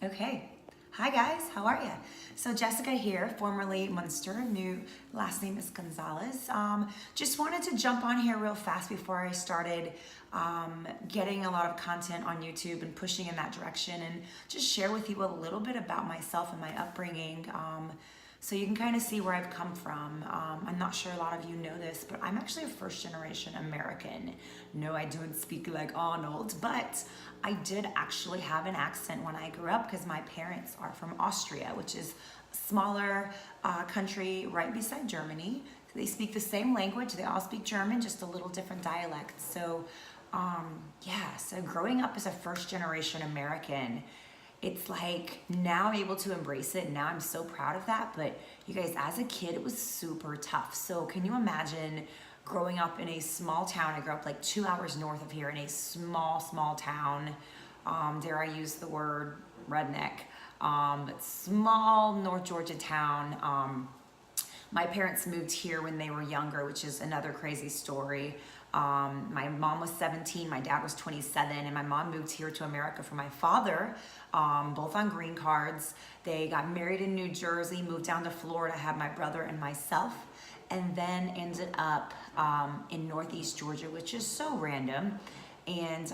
Okay. Hi guys, how are you? So Jessica here, formerly Munster, new last name is Gonzalez. Just wanted to jump on here real fast before I started getting a lot of content on YouTube and pushing in that direction, and just share with you a little bit about myself and my upbringing. So you can kind of see where I've come from. I'm not sure a lot of you know this, but I'm actually a first generation American. No, I don't speak like Arnold, but I did actually have an accent when I grew up because my parents are from Austria, which is a smaller country right beside Germany. They speak the same language. They all speak German, just a little different dialect. So yeah, so growing up as a first generation American, it's like now I'm able to embrace it. Now I'm so proud of that. But you guys, as a kid, it was super tough. So can you imagine growing up in a small town? I grew up like 2 hours north of here in a small town. Dare I use the word redneck? But small North Georgia town. My parents moved here when they were younger, which is another crazy story. My mom was 17, my dad was 27, and my mom moved here to America for my father, both on green cards. They got married in New Jersey, moved down to Florida, had my brother and myself, and then ended up in Northeast Georgia, which is so random. And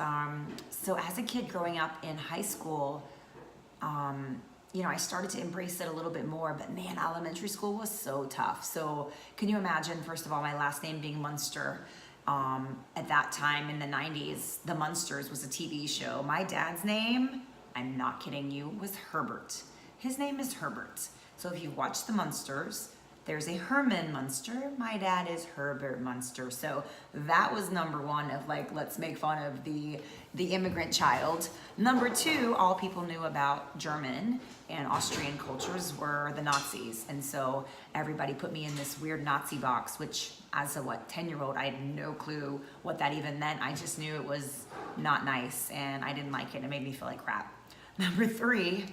so as a kid growing up in high school, you know, I started to embrace it a little bit more, but man, elementary school was so tough. So can you imagine, first of all, my last name being Munster? At that time in the 90s, The Munsters was a TV show. My dad's name, I'm not kidding you, was Herbert. His name is Herbert. So if you've watched The Munsters, there's a Herman Munster. My dad is Herbert Munster. So that was number one of like, let's make fun of the immigrant child. Number two, all people knew about German and Austrian cultures were the Nazis. And so everybody put me in this weird Nazi box, which as a 10-year-old, I had no clue what that even meant. I just knew it was not nice and I didn't like it. It made me feel like crap. Number three,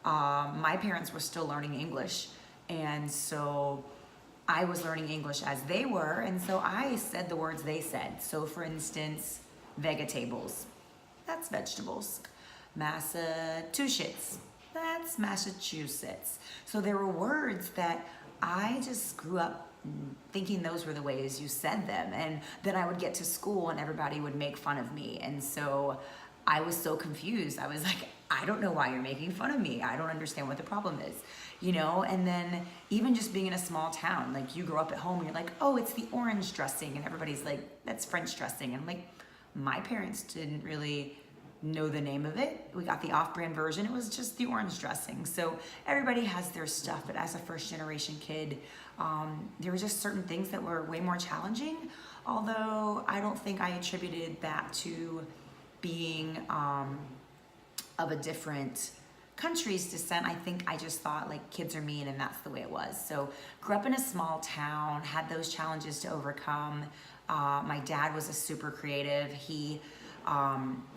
my parents were still learning English. And so I was learning English as they were, and so I said the words they said. So for instance, vegetables, that's vegetables. Massachusetts, that's Massachusetts. So there were words that I just grew up thinking those were the ways you said them. And then I would get to school and everybody would make fun of me. And so I was so confused. I was like, I don't know why you're making fun of me. I don't understand what the problem is, you know? And then even just being in a small town, like you grow up at home and you're like, oh, it's the orange dressing. And everybody's like, that's French dressing. And I'm like, my parents didn't really know the name of it. We got the off-brand version. It was just the orange dressing. So everybody has their stuff. But as a first generation kid, there were just certain things that were way more challenging. Although I don't think I attributed that to being of a different country's descent. I think I just thought like kids are mean and that's the way it was. So grew up in a small town, had those challenges to overcome. My dad was a super creative. He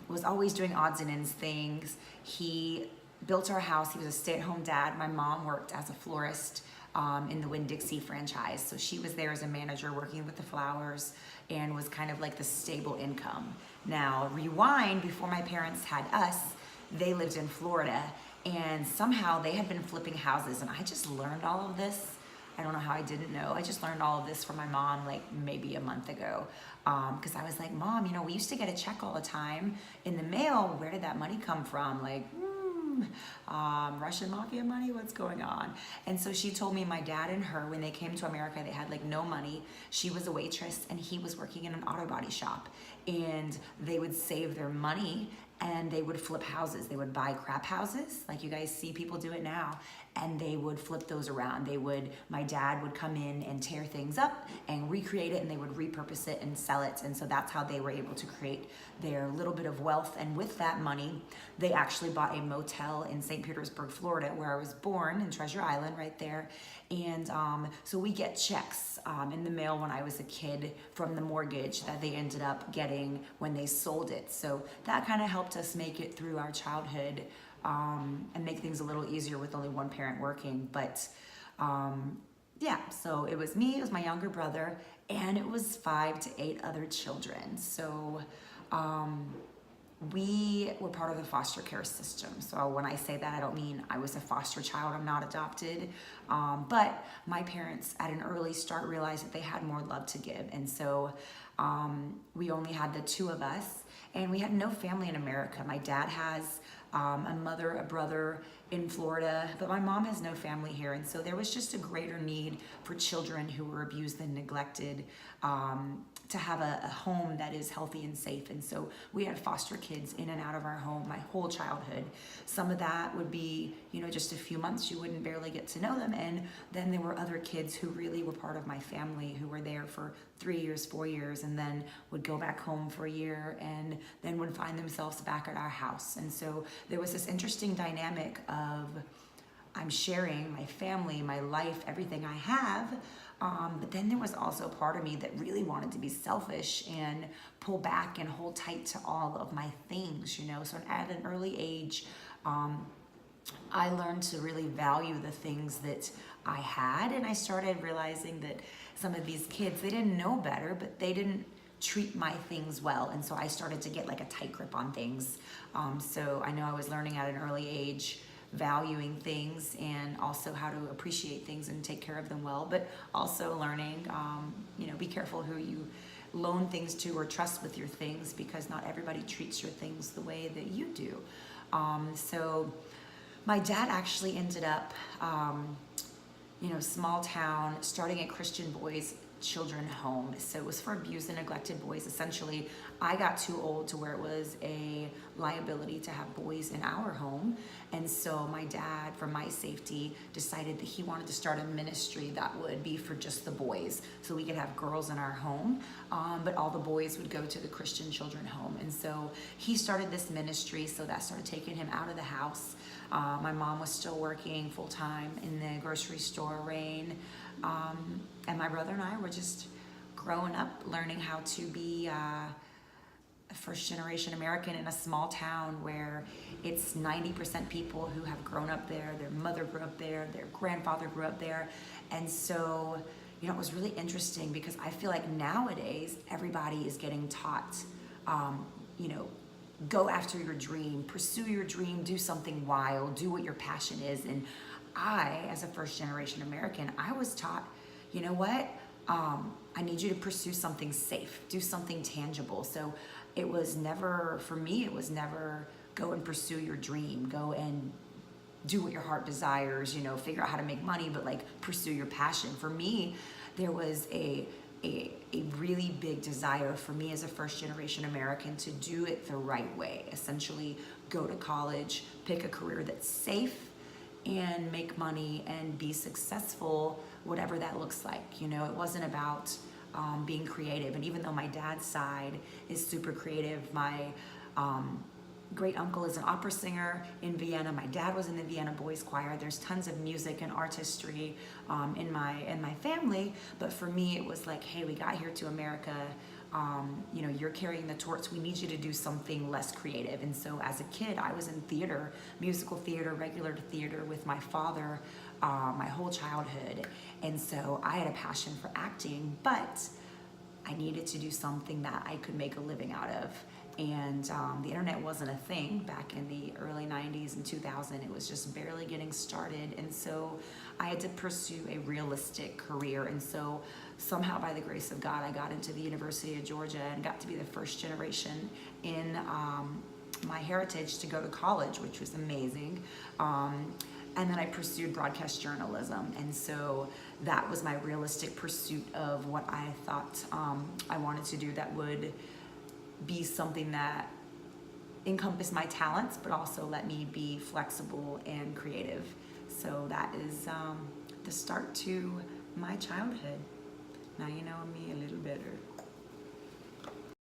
was always doing odds and ends things. He built our house. He was a stay-at-home dad. My mom worked as a florist in the Winn-Dixie franchise. So she was there as a manager working with the flowers and was kind of like the stable income. Now, rewind, before my parents had us, they lived in Florida and somehow they had been flipping houses, and I just learned all of this. I don't know how I didn't know. I just learned all of this from my mom like maybe a month ago. Because I was like, Mom, you know, we used to get a check all the time in the mail. Where did that money come from? Like, Russian mafia money, what's going on? And so she told me my dad and her, when they came to America, they had like no money. She was a waitress and he was working in an auto body shop, and they would save their money and they would flip houses. They would buy crap houses, like you guys see people do it now, and they would flip those around. My dad would come in and tear things up and recreate it, and they would repurpose it and sell it. And so that's how they were able to create their little bit of wealth. And with that money, they actually bought a motel in St. Petersburg, Florida, where I was born, in Treasure Island right there. And so we get checks in the mail when I was a kid from the mortgage that they ended up getting when they sold it. So that kind of helped us make it through our childhood and make things a little easier with only one parent working. But yeah, so it was me, it was my younger brother, and it was 5 to 8 other children. So we were part of the foster care system. So when I say that, I don't mean I was a foster child. I'm not adopted. But my parents at an early start realized that they had more love to give. And so we only had the two of us, and we had no family in America. My dad has a mother, a brother in Florida, but my mom has no family here. And so there was just a greater need for children who were abused and neglected to have a home that is healthy and safe. And so we had foster kids in and out of our home my whole childhood. Some of that would be, just a few months, you wouldn't barely get to know them. And then there were other kids who really were part of my family who were there for 3 years, 4 years, and then would go back home for a year and then would find themselves back at our house. And so there was this interesting dynamic of I'm sharing my family, my life, everything I have. But then there was also a part of me that really wanted to be selfish and pull back and hold tight to all of my things, So at an early age, I learned to really value the things that I had. And I started realizing that some of these kids, they didn't know better, but they didn't treat my things well. And so I started to get like a tight grip on things. So I know I was learning at an early age valuing things and also how to appreciate things and take care of them well, but also learning, be careful who you loan things to or trust with your things, because not everybody treats your things the way that you do. So my dad actually ended up, small town, starting a Christian boys children home. So it was for abused and neglected boys. Essentially, I got too old to where it was a liability to have boys in our home. And so my dad, for my safety, decided that he wanted to start a ministry that would be for just the boys. So we could have girls in our home, but all the boys would go to the Christian children home. And so he started this ministry, so that started taking him out of the house. My mom was still working full-time in the grocery store, Rain. And my brother and I were just growing up, learning how to be a first-generation American in a small town where it's 90% people who have grown up there. Their mother grew up there, their grandfather grew up there. And so, it was really interesting because I feel like nowadays everybody is getting taught, go after your dream, pursue your dream, do something wild, do what your passion is. And I, as a first-generation American, I was taught, you know what? I need you to pursue something safe, do something tangible. So it was never, for me, it was never go and pursue your dream, go and do what your heart desires, figure out how to make money, but like pursue your passion. For me, there was a really big desire for me as a first-generation American to do it the right way. Essentially, go to college, pick a career that's safe, and make money and be successful, whatever that looks like. It wasn't about being creative. And even though my dad's side is super creative, my great uncle is an opera singer in Vienna. My dad was in the Vienna Boys Choir. There's tons of music and artistry in my family. But for me, it was like, hey, we got here to America. You're carrying the torch. We need you to do something less creative. And so as a kid, I was in theater, musical theater, regular theater with my father my whole childhood. And so I had a passion for acting, but I needed to do something that I could make a living out of. And the internet wasn't a thing back in the early 90s and 2000. It was just barely getting started. And so I had to pursue a realistic career. And so somehow, by the grace of God, I got into the University of Georgia and got to be the first generation in my heritage to go to college, which was amazing. And then I pursued broadcast journalism. And so that was my realistic pursuit of what I thought I wanted to do that would be something that encompassed my talents, but also let me be flexible and creative. So that is the start to my childhood. Now you know me a little better.